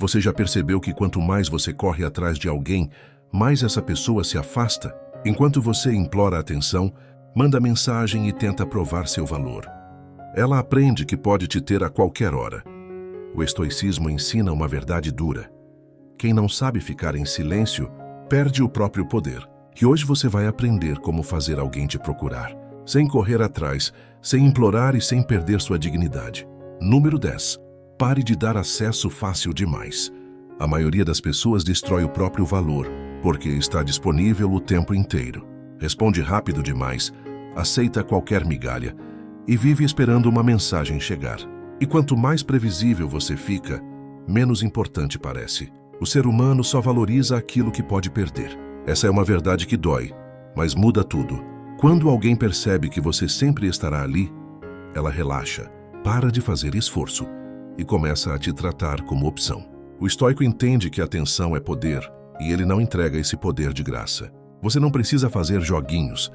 Você já percebeu que quanto mais você corre atrás de alguém, mais essa pessoa se afasta? Enquanto você implora atenção, manda mensagem e tenta provar seu valor. Ela aprende que pode te ter a qualquer hora. O estoicismo ensina uma verdade dura. Quem não sabe ficar em silêncio, perde o próprio poder. E hoje você vai aprender como fazer alguém te procurar, sem correr atrás, sem implorar e sem perder sua dignidade. Número 10. Pare de dar acesso fácil demais. A maioria das pessoas destrói o próprio valor, porque está disponível o tempo inteiro. Responde rápido demais, aceita qualquer migalha e vive esperando uma mensagem chegar. E quanto mais previsível você fica, menos importante parece. O ser humano só valoriza aquilo que pode perder. Essa é uma verdade que dói, mas muda tudo. Quando alguém percebe que você sempre estará ali, ela relaxa, para de fazer esforço e começa a te tratar como opção. O estoico entende que a atenção é poder e ele não entrega esse poder de graça. Você não precisa fazer joguinhos,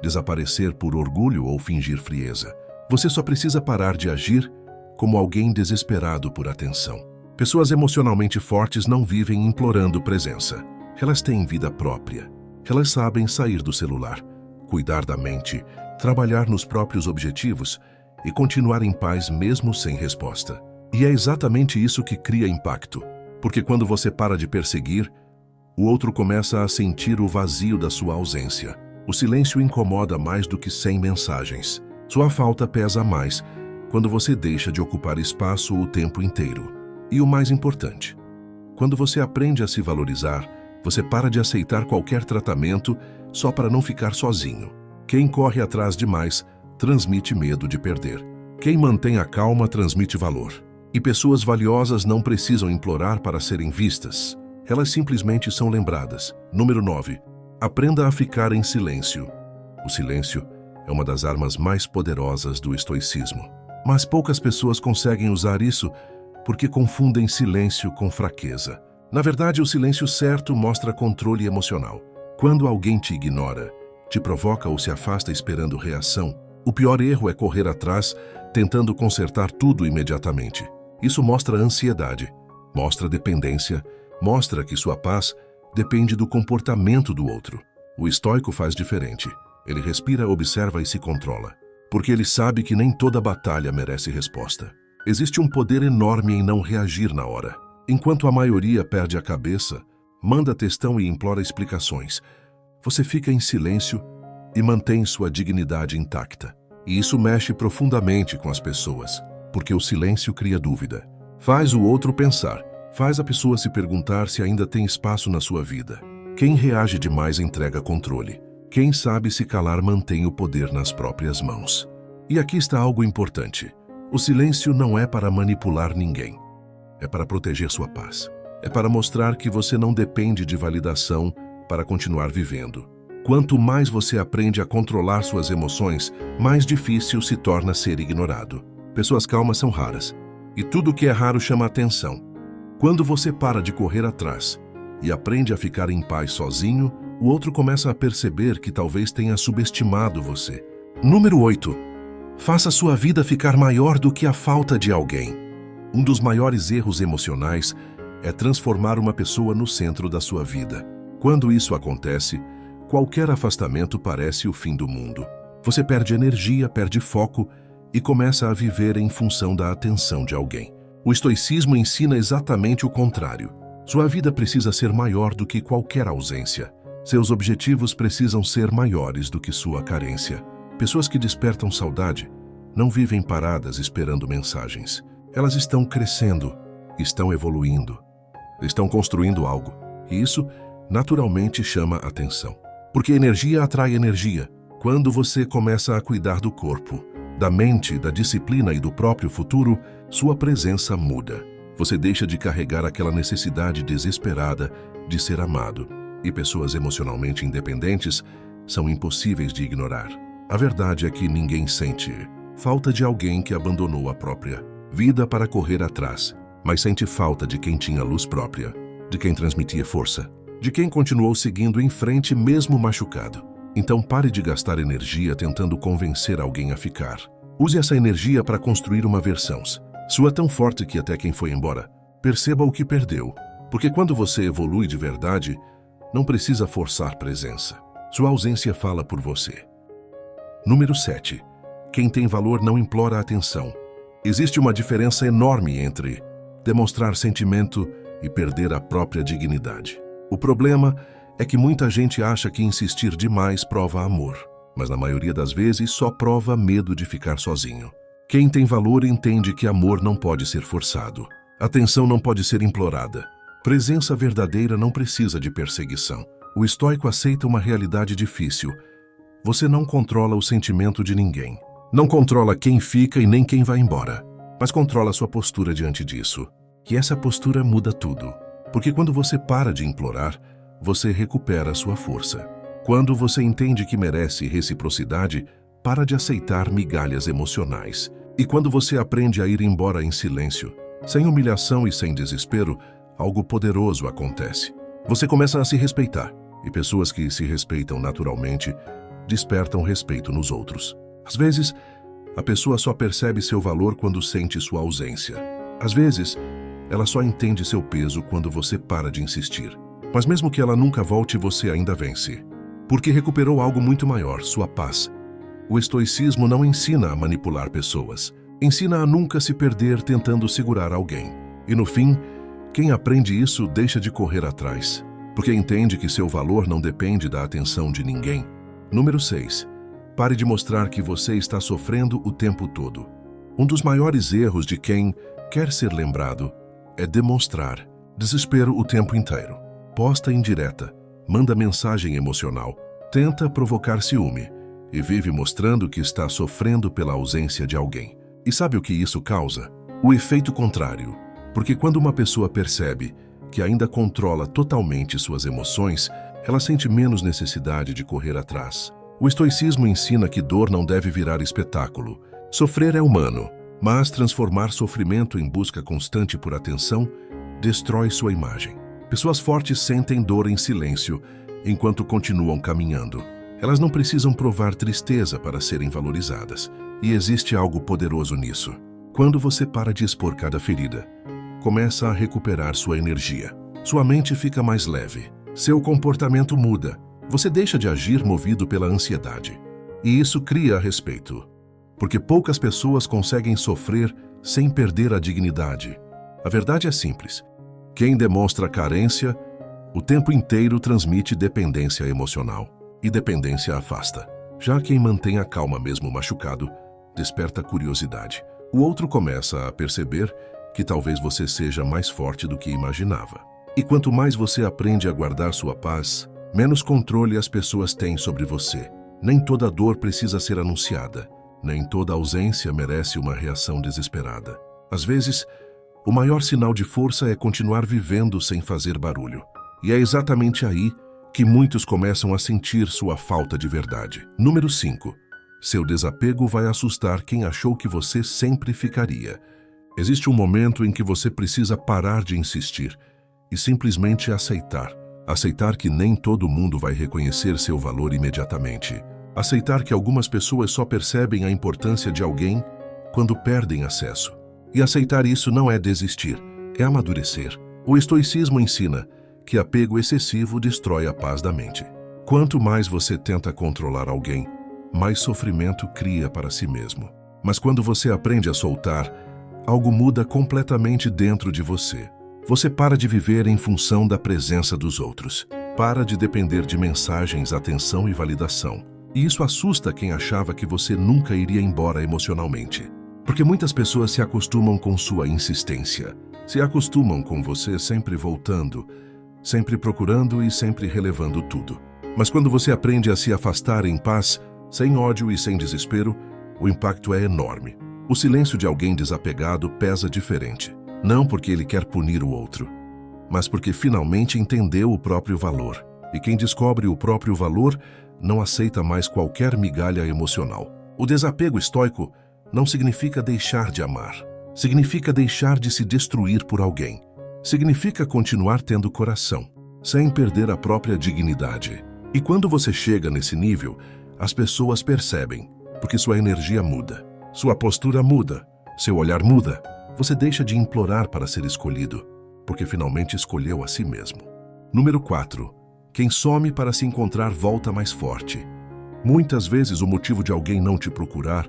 desaparecer por orgulho ou fingir frieza. Você só precisa parar de agir como alguém desesperado por atenção. Pessoas emocionalmente fortes não vivem implorando presença. Elas têm vida própria. Elas sabem sair do celular, cuidar da mente, trabalhar nos próprios objetivos e continuar em paz mesmo sem resposta. E é exatamente isso que cria impacto, porque quando você para de perseguir, o outro começa a sentir o vazio da sua ausência. O silêncio incomoda mais do que 100 mensagens. Sua falta pesa mais quando você deixa de ocupar espaço o tempo inteiro. E o mais importante, quando você aprende a se valorizar, você para de aceitar qualquer tratamento só para não ficar sozinho. Quem corre atrás demais transmite medo de perder. Quem mantém a calma transmite valor. E pessoas valiosas não precisam implorar para serem vistas. Elas simplesmente são lembradas. Número 9. Aprenda a ficar em silêncio. O silêncio é uma das armas mais poderosas do estoicismo. Mas poucas pessoas conseguem usar isso porque confundem silêncio com fraqueza. Na verdade, o silêncio certo mostra controle emocional. Quando alguém te ignora, te provoca ou se afasta esperando reação, o pior erro é correr atrás, tentando consertar tudo imediatamente. Isso mostra ansiedade, mostra dependência, mostra que sua paz depende do comportamento do outro. O estoico faz diferente. Ele respira, observa e se controla, porque ele sabe que nem toda batalha merece resposta. Existe um poder enorme em não reagir na hora. Enquanto a maioria perde a cabeça, manda textão e implora explicações, você fica em silêncio e mantém sua dignidade intacta. E isso mexe profundamente com as pessoas, porque o silêncio cria dúvida. Faz o outro pensar, faz a pessoa se perguntar se ainda tem espaço na sua vida. Quem reage demais entrega controle. Quem sabe se calar mantém o poder nas próprias mãos. E aqui está algo importante. O silêncio não é para manipular ninguém. É para proteger sua paz. É para mostrar que você não depende de validação para continuar vivendo. Quanto mais você aprende a controlar suas emoções, mais difícil se torna ser ignorado. Pessoas calmas são raras, e tudo que é raro chama atenção. Quando você para de correr atrás e aprende a ficar em paz sozinho, o outro começa a perceber que talvez tenha subestimado você. Número 8. Faça sua vida ficar maior do que a falta de alguém. Um dos maiores erros emocionais é transformar uma pessoa no centro da sua vida. Quando isso acontece, qualquer afastamento parece o fim do mundo. Você perde energia, perde foco e começa a viver em função da atenção de alguém. O estoicismo ensina exatamente o contrário. Sua vida precisa ser maior do que qualquer ausência. Seus objetivos precisam ser maiores do que sua carência. Pessoas que despertam saudade não vivem paradas esperando mensagens. Elas estão crescendo, estão evoluindo, estão construindo algo. E isso, naturalmente, chama atenção. Porque energia atrai energia. Quando você começa a cuidar do corpo, da mente, da disciplina e do próprio futuro, sua presença muda. Você deixa de carregar aquela necessidade desesperada de ser amado. E pessoas emocionalmente independentes são impossíveis de ignorar. A verdade é que ninguém sente falta de alguém que abandonou a própria vida para correr atrás, mas sente falta de quem tinha luz própria, de quem transmitia força, de quem continuou seguindo em frente mesmo machucado. Então pare de gastar energia tentando convencer alguém a ficar. Use essa energia para construir uma versão sua tão forte que até quem foi embora Perceba o que perdeu, porque quando você evolui de verdade, não precisa forçar presença. Sua ausência fala por você. Número 7. Quem tem valor não implora atenção. Existe uma diferença enorme entre demonstrar sentimento e perder a própria dignidade. O problema é que muita gente acha que insistir demais prova amor, mas na maioria das vezes só prova medo de ficar sozinho. Quem tem valor entende que amor não pode ser forçado. Atenção não pode ser implorada. Presença verdadeira não precisa de perseguição. O estoico aceita uma realidade difícil. Você não controla o sentimento de ninguém. Não controla quem fica e nem quem vai embora. Mas controla sua postura diante disso. E essa postura muda tudo. Porque quando você para de implorar, você recupera sua força. Quando você entende que merece reciprocidade, para de aceitar migalhas emocionais. E quando você aprende a ir embora em silêncio, sem humilhação e sem desespero, algo poderoso acontece. Você começa a se respeitar, e pessoas que se respeitam naturalmente despertam respeito nos outros. Às vezes, a pessoa só percebe seu valor quando sente sua ausência. Às vezes, ela só entende seu peso quando você para de insistir. Mas mesmo que ela nunca volte, você ainda vence. Porque recuperou algo muito maior, sua paz. O estoicismo não ensina a manipular pessoas. Ensina a nunca se perder tentando segurar alguém. E no fim, quem aprende isso deixa de correr atrás, porque entende que seu valor não depende da atenção de ninguém. Número 6. Pare de mostrar que você está sofrendo o tempo todo. Um dos maiores erros de quem quer ser lembrado é demonstrar desespero o tempo inteiro. Posta indireta, manda mensagem emocional, tenta provocar ciúme e vive mostrando que está sofrendo pela ausência de alguém. E sabe o que isso causa? O efeito contrário. Porque quando uma pessoa percebe que ainda controla totalmente suas emoções, ela sente menos necessidade de correr atrás. O estoicismo ensina que dor não deve virar espetáculo. Sofrer é humano, mas transformar sofrimento em busca constante por atenção destrói sua imagem. Pessoas fortes sentem dor em silêncio enquanto continuam caminhando. Elas não precisam provar tristeza para serem valorizadas. E existe algo poderoso nisso. Quando você para de expor cada ferida, começa a recuperar sua energia. Sua mente fica mais leve. Seu comportamento muda. Você deixa de agir movido pela ansiedade. E isso cria respeito. Porque poucas pessoas conseguem sofrer sem perder a dignidade. A verdade é simples. Quem demonstra carência, o tempo inteiro transmite dependência emocional. E dependência afasta. Já quem mantém a calma mesmo machucado, desperta curiosidade. O outro começa a perceber que talvez você seja mais forte do que imaginava. E quanto mais você aprende a guardar sua paz, menos controle as pessoas têm sobre você. Nem toda dor precisa ser anunciada. Nem toda ausência merece uma reação desesperada. Às vezes, o maior sinal de força é continuar vivendo sem fazer barulho. E é exatamente aí que muitos começam a sentir sua falta de verdade. Número 5. Seu desapego vai assustar quem achou que você sempre ficaria. Existe um momento em que você precisa parar de insistir e simplesmente aceitar. Aceitar que nem todo mundo vai reconhecer seu valor imediatamente. Aceitar que algumas pessoas só percebem a importância de alguém quando perdem acesso. E aceitar isso não é desistir, é amadurecer. O estoicismo ensina que apego excessivo destrói a paz da mente. Quanto mais você tenta controlar alguém, mais sofrimento cria para si mesmo. Mas quando você aprende a soltar, algo muda completamente dentro de você. Você para de viver em função da presença dos outros. Para de depender de mensagens, atenção e validação. E isso assusta quem achava que você nunca iria embora emocionalmente. Porque muitas pessoas se acostumam com sua insistência. Se acostumam com você sempre voltando, sempre procurando e sempre relevando tudo. Mas quando você aprende a se afastar em paz, sem ódio e sem desespero, o impacto é enorme. O silêncio de alguém desapegado pesa diferente. Não porque ele quer punir o outro, mas porque finalmente entendeu o próprio valor. E quem descobre o próprio valor não aceita mais qualquer migalha emocional. O desapego estoico não significa deixar de amar. Significa deixar de se destruir por alguém. Significa continuar tendo coração, sem perder a própria dignidade. E quando você chega nesse nível, as pessoas percebem, porque sua energia muda, sua postura muda, seu olhar muda. Você deixa de implorar para ser escolhido porque finalmente escolheu a si mesmo. Número 4. Quem some para se encontrar volta mais forte. Muitas vezes o motivo de alguém não te procurar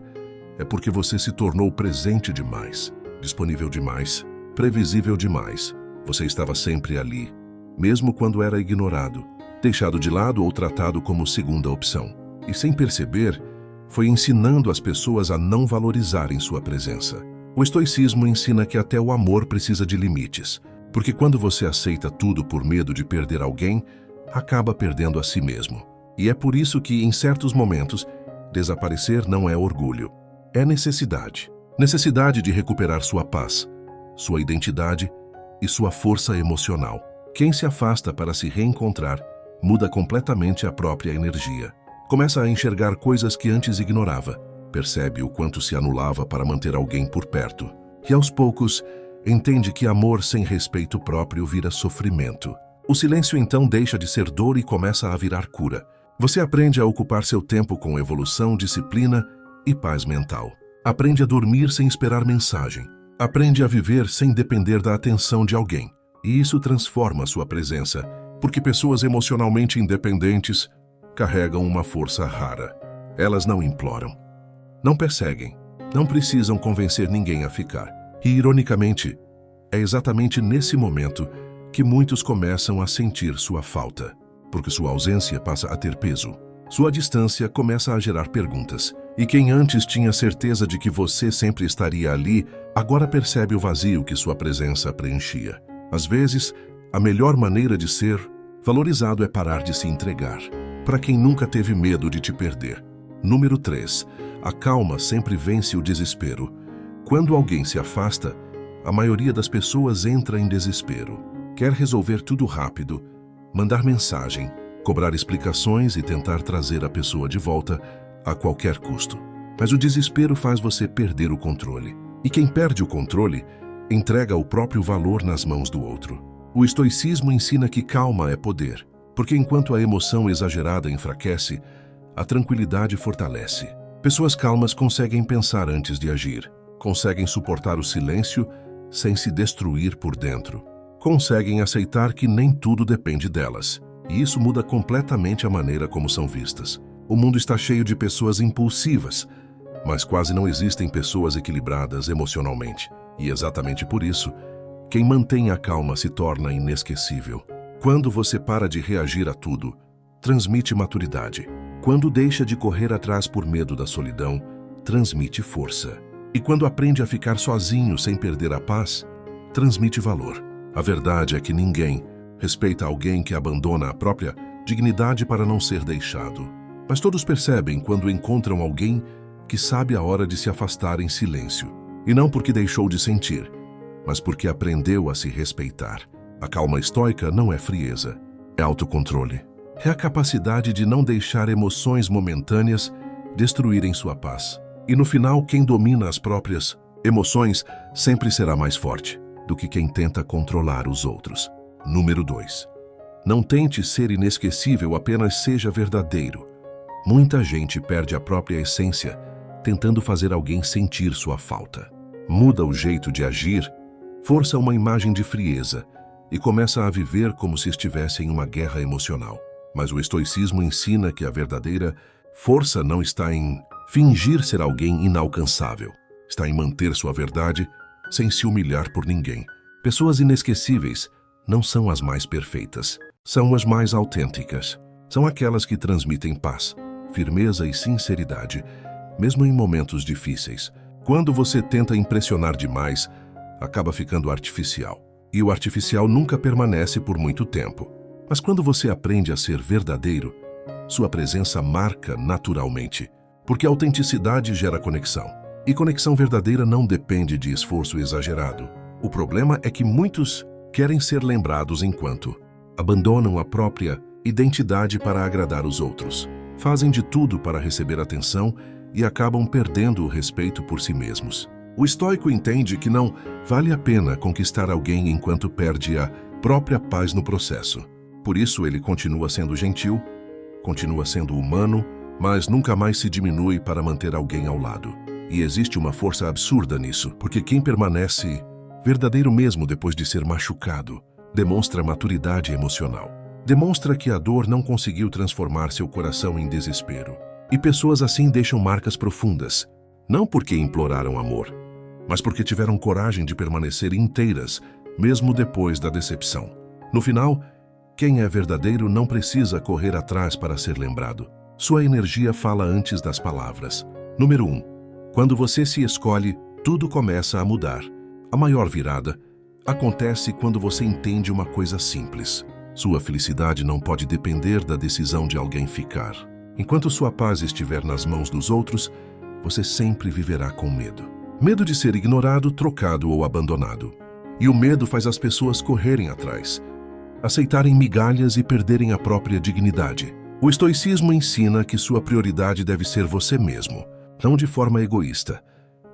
é porque você se tornou presente demais, disponível demais, previsível demais. Você estava sempre ali, mesmo quando era ignorado, deixado de lado ou tratado como segunda opção. E sem perceber, foi ensinando as pessoas a não valorizarem sua presença. O estoicismo ensina que até o amor precisa de limites, porque quando você aceita tudo por medo de perder alguém, acaba perdendo a si mesmo. E é por isso que, em certos momentos, desaparecer não é orgulho, é necessidade. Necessidade de recuperar sua paz, sua identidade e sua força emocional. Quem se afasta para se reencontrar muda completamente a própria energia. Começa a enxergar coisas que antes ignorava, percebe o quanto se anulava para manter alguém por perto. E aos poucos, entende que amor sem respeito próprio vira sofrimento. O silêncio então deixa de ser dor e começa a virar cura. Você aprende a ocupar seu tempo com evolução, disciplina e paz mental. Aprende a dormir sem esperar mensagem. Aprende a viver sem depender da atenção de alguém. E isso transforma sua presença, porque pessoas emocionalmente independentes carregam uma força rara. Elas não imploram, não perseguem, não precisam convencer ninguém a ficar. E, ironicamente, é exatamente nesse momento que muitos começam a sentir sua falta, porque sua ausência passa a ter peso. Sua distância começa a gerar perguntas. E quem antes tinha certeza de que você sempre estaria ali, agora percebe o vazio que sua presença preenchia. Às vezes, a melhor maneira de ser valorizado é parar de se entregar. Para quem nunca teve medo de te perder. Número 3. A calma sempre vence o desespero. Quando alguém se afasta, a maioria das pessoas entra em desespero. Quer resolver tudo rápido, mandar mensagem, cobrar explicações e tentar trazer a pessoa de volta a qualquer custo. Mas o desespero faz você perder o controle. E quem perde o controle, entrega o próprio valor nas mãos do outro. O estoicismo ensina que calma é poder, porque enquanto a emoção exagerada enfraquece, a tranquilidade fortalece. Pessoas calmas conseguem pensar antes de agir, conseguem suportar o silêncio sem se destruir por dentro, conseguem aceitar que nem tudo depende delas, e isso muda completamente a maneira como são vistas. O mundo está cheio de pessoas impulsivas, mas quase não existem pessoas equilibradas emocionalmente. E exatamente por isso, quem mantém a calma se torna inesquecível. Quando você para de reagir a tudo, transmite maturidade. Quando deixa de correr atrás por medo da solidão, transmite força. E quando aprende a ficar sozinho sem perder a paz, transmite valor. A verdade é que ninguém respeita alguém que abandona a própria dignidade para não ser deixado. Mas todos percebem quando encontram alguém que sabe a hora de se afastar em silêncio. E não porque deixou de sentir, mas porque aprendeu a se respeitar. A calma estoica não é frieza, é autocontrole. É a capacidade de não deixar emoções momentâneas destruírem sua paz. E no final, quem domina as próprias emoções sempre será mais forte do que quem tenta controlar os outros. Número 2. Não tente ser inesquecível, apenas seja verdadeiro. Muita gente perde a própria essência tentando fazer alguém sentir sua falta. Muda o jeito de agir, força uma imagem de frieza e começa a viver como se estivesse em uma guerra emocional. Mas o estoicismo ensina que a verdadeira força não está em fingir ser alguém inalcançável. Está em manter sua verdade sem se humilhar por ninguém. Pessoas inesquecíveis não são as mais perfeitas, são as mais autênticas. São aquelas que transmitem paz, firmeza e sinceridade, mesmo em momentos difíceis. Quando você tenta impressionar demais, acaba ficando artificial. E o artificial nunca permanece por muito tempo. Mas quando você aprende a ser verdadeiro, sua presença marca naturalmente, porque a autenticidade gera conexão. E conexão verdadeira não depende de esforço exagerado. O problema é que muitos querem ser lembrados enquanto abandonam a própria identidade para agradar os outros. Fazem de tudo para receber atenção e acabam perdendo o respeito por si mesmos. O estoico entende que não vale a pena conquistar alguém enquanto perde a própria paz no processo. Por isso ele continua sendo gentil, continua sendo humano, mas nunca mais se diminui para manter alguém ao lado. E existe uma força absurda nisso, porque quem permanece verdadeiro mesmo depois de ser machucado, demonstra maturidade emocional. Demonstra que a dor não conseguiu transformar seu coração em desespero. E pessoas assim deixam marcas profundas, não porque imploraram amor, mas porque tiveram coragem de permanecer inteiras, mesmo depois da decepção. No final, quem é verdadeiro não precisa correr atrás para ser lembrado. Sua energia fala antes das palavras. Número 1. Quando você se escolhe, tudo começa a mudar. A maior virada acontece quando você entende uma coisa simples. Sua felicidade não pode depender da decisão de alguém ficar. Enquanto sua paz estiver nas mãos dos outros, você sempre viverá com medo. Medo de ser ignorado, trocado ou abandonado. E o medo faz as pessoas correrem atrás, aceitarem migalhas e perderem a própria dignidade. O estoicismo ensina que sua prioridade deve ser você mesmo, não de forma egoísta,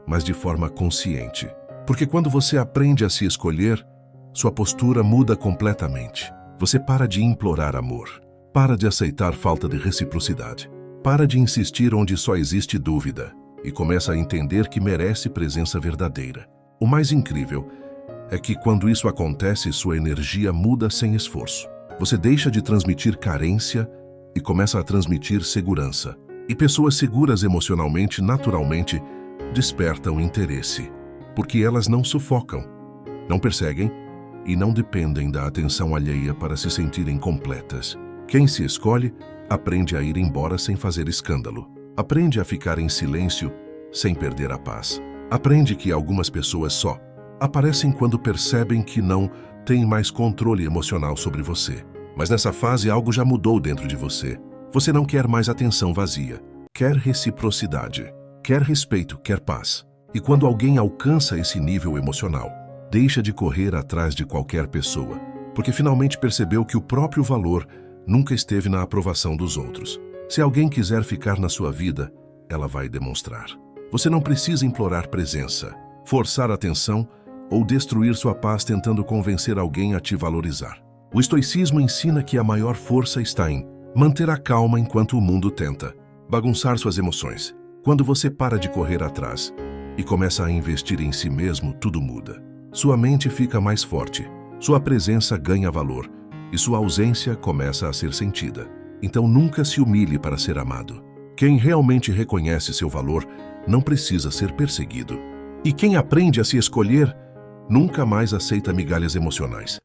mas de forma consciente. Porque quando você aprende a se escolher, sua postura muda completamente. Você para de implorar amor, para de aceitar falta de reciprocidade, para de insistir onde só existe dúvida e começa a entender que merece presença verdadeira. O mais incrível é que quando isso acontece, sua energia muda sem esforço. Você deixa de transmitir carência e começa a transmitir segurança. E pessoas seguras emocionalmente, naturalmente, despertam interesse, porque elas não sufocam, não perseguem e não dependem da atenção alheia para se sentirem completas. Quem se escolhe, aprende a ir embora sem fazer escândalo. Aprende a ficar em silêncio sem perder a paz. Aprende que algumas pessoas só aparecem quando percebem que não têm mais controle emocional sobre você. Mas nessa fase algo já mudou dentro de você. Você não quer mais atenção vazia. Quer reciprocidade. Quer respeito, quer paz. E quando alguém alcança esse nível emocional, deixa de correr atrás de qualquer pessoa, porque finalmente percebeu que o próprio valor nunca esteve na aprovação dos outros. Se alguém quiser ficar na sua vida, ela vai demonstrar. Você não precisa implorar presença, forçar atenção ou destruir sua paz tentando convencer alguém a te valorizar. O estoicismo ensina que a maior força está em manter a calma enquanto o mundo tenta bagunçar suas emoções. Quando você para de correr atrás e começa a investir em si mesmo, tudo muda. Sua mente fica mais forte, sua presença ganha valor e sua ausência começa a ser sentida. Então nunca se humilhe para ser amado. Quem realmente reconhece seu valor não precisa ser perseguido. E quem aprende a se escolher nunca mais aceita migalhas emocionais.